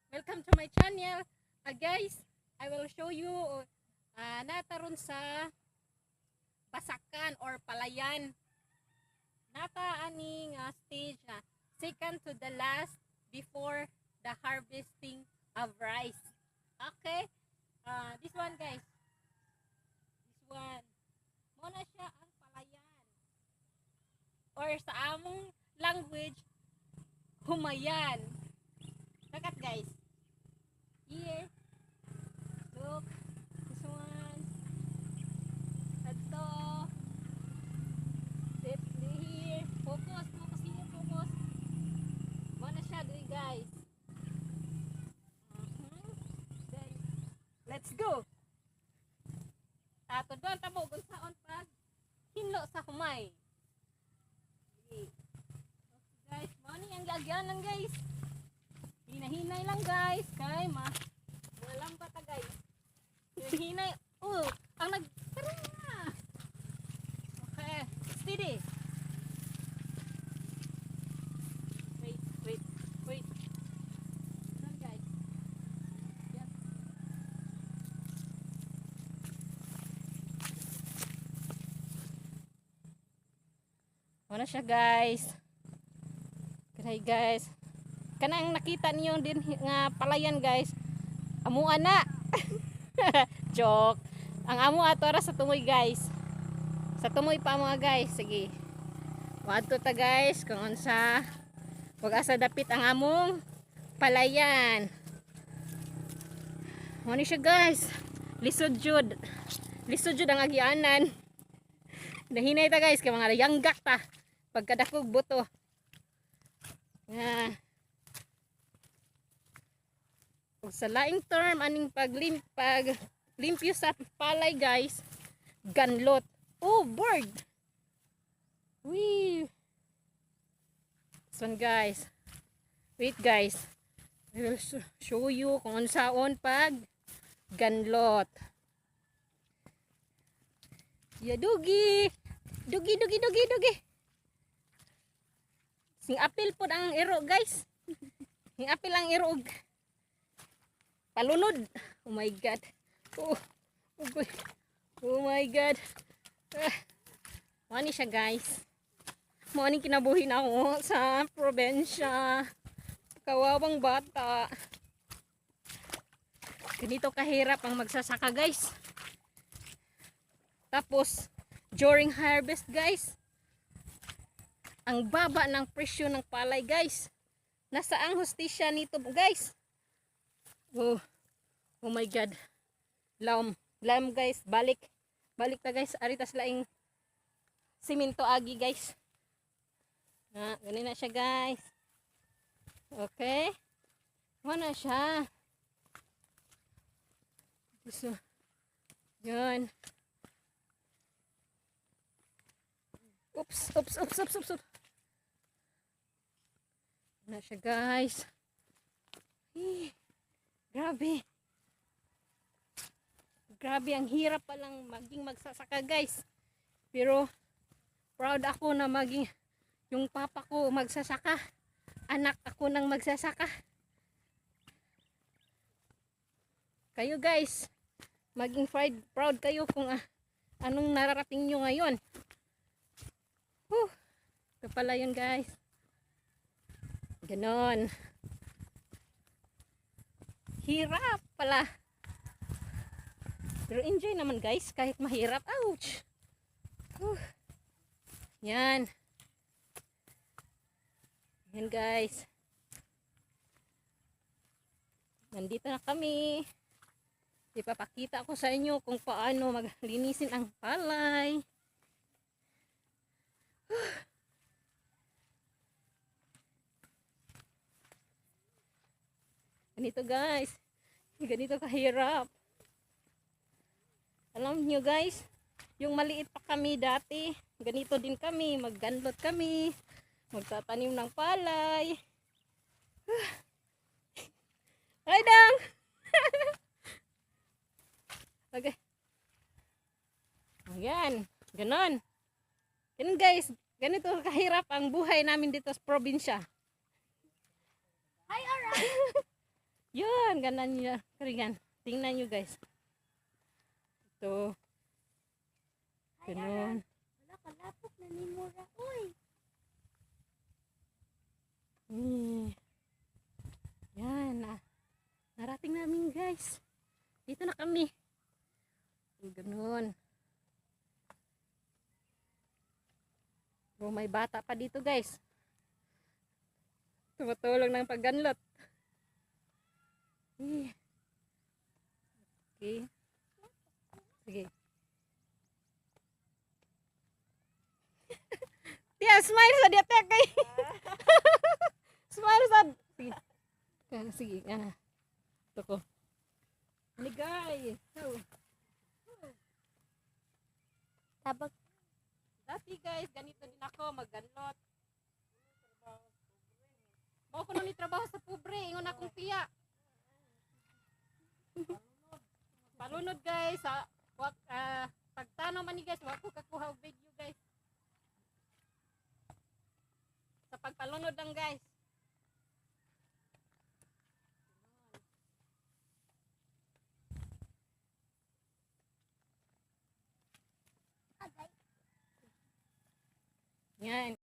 Welcome to my channel. Guys, I will show you nataron sa pasakan or palayan. Nata aning stage second to the last before the harvesting of rice. Okay? This one guys. This one. Muna siya ang palayan. Or sa among language, humayan. Look guys. Here. Look. This one. Ito. Sit here. Focus. Focus here. Focus. Muna siya doon guys. Then, let's go. Ato doon tamo kung saan pag hinlo sa humay. Okay. Guys, money ang lagyanan guys. Hinahinay lang guys, kay walang bata guys. Hinahinay, ang tara na. Okay, steady. Wait. Yan guys. Yan. Ano siya guys? Okay guys. Kanang nakita niyo din nga palayan guys, amuan na. Joke. Ang amo ato ra sa tumoy guys, sa tumoy pa mga guys. Sige, wadto ta guys kung unsa wag asa dapit ang among palayan. Ano siya guys, lisod jud ang agyanan. Nahinay ta guys kay mga yanggak ta pagkadakog buto nga. Ug sa laing term aning paglimpyo sa palay guys, ganlot. Oh, bird. Wee. This one guys. Wait guys. I will show you kung unsaon pag ganlot. Ya dugi. Dugi. Sing apil pod ang iro guys. Sing apil ang iro. Palunod. Oh my god. Oh my god. Mani siya guys. Mani kinabuhi na ako sa probinsya. Kawawang bata. Ganito kahirap ang magsasaka guys. Tapos during harvest guys, ang baba ng presyo ng palay guys. Nasa ang hustisya nito guys. Oh my god. Lam guys, balik ta guys, aritas laing simento agi guys. Ganun na siya guys. Okay. Wala siya. So, yun. Oops. Wala siya guys. Grabe ang hirap palang maging magsasaka guys. Pero proud ako na maging yung papa ko magsasaka. Anak ako nang magsasaka. Kayo guys, maging proud kayo kung anong nararating nyo ngayon. Ito pala yun guys. Ganon. Hirap pala. Pero enjoy naman guys kahit mahirap. Ouch. Yan. Yan guys. Nandito na kami. Ipapakita ko sa inyo kung paano maglinisin ang palay. Ganito guys. Ganito kahirap. Alam nyo guys, yung maliit pa kami dati, ganito din kami, magganlot kami, magtatanim ng palay. Ay dang! Okay. Ayan, ganon. Yan guys, ganito kahirap ang buhay namin dito sa probinsya. Hi, alright. Yun, ganan niya. Keringan. Tingnan nyo guys. Ito. Ganun. Wala kalapok na ni Mura. Uy! Yan. Narating namin guys. Dito na kami. Ganun. Oh, may bata pa dito guys. Tumutulong ng pagganlot. Okay. Sige. Tia, smile sa dia tia kay. Smile sa. Sige. Sige, Ito ko. Ini guys. Tabag. Dati guys, ganito din ako magganlot. Mao ko ni trabaho sa pobre, ingon akong tiya. Palunod guys, pagtanaw man ni guys, wa ko kakuha og video guys. Sa pagpalunod lang guys. Yan.